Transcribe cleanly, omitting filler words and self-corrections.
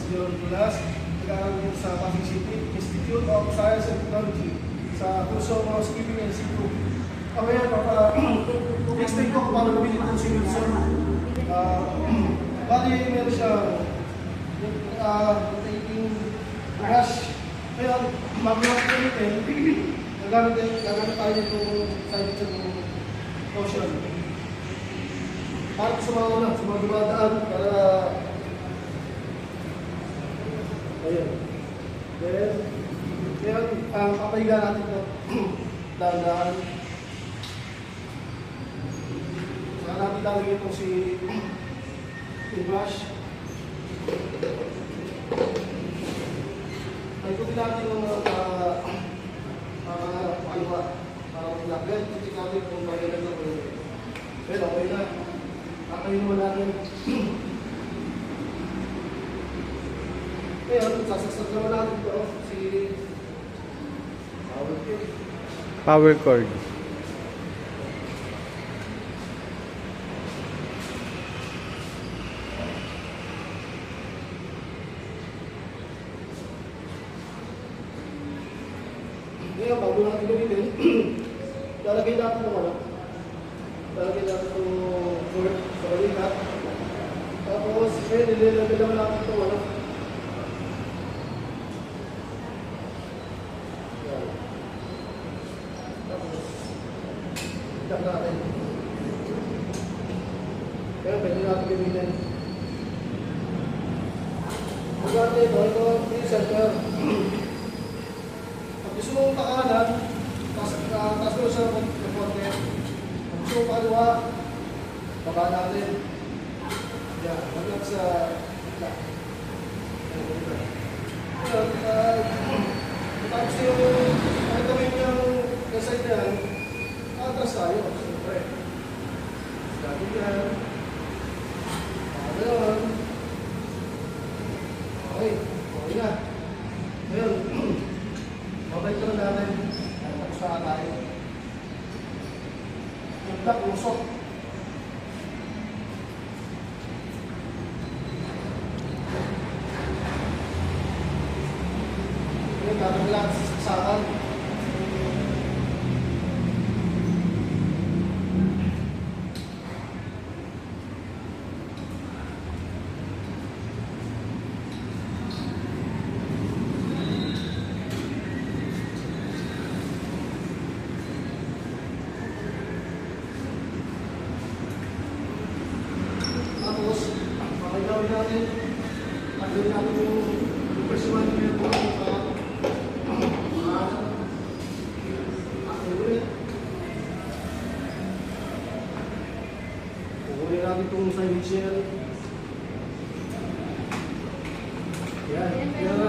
Leon Tulas, nag-aaral din sa Pasig City Institute of Science and Technology sa kurso Housekeeping and Seafood. Ngayon, explain ko kung paano gawin itong si Wilson. Bali, meron siya taking brush. Ngayon, mag-brush ko natin, gagamit tayo itong side sa potion. Para sa mga dumadaan, para ayun. Then, papahiga natin ito. Dahan-dahan. Saka natin lalagyan ito si brush. Ay, ikutin natin yung pakaliwa. Para maglagyan. Ikutin natin kung pagkakas na ito. Pero, okay na. Kakain naman natin. Ngayon, sasaksak naman natin ito si Power cord. Ngayon, bago natin gamitin, lalagay natin ng ano? Lalagay natin ng cord sa balikat. Tapos, ngayon, nililagay naman natin itong ano? Itak natin. Kaya pwede natin gamitin. Maganda ito yung center. Pag gusto mong pakanan, taas mo sa konti. Pag gusto mong pakaliwa, baba natin. Yan, hanggang sa itak. Tapos yung gawin yung side na yan, atras tayo, siyempre. Sabi yan. Ngayon. Okay, okay na. Ngayon, mabalik na natin. Tapos na tayo. Yung black, usok. Ngayon, gagawin lang sa saksakan. Tapos, makagawin natin yung persiwan niya po kukunin natin itong side shell. Yan.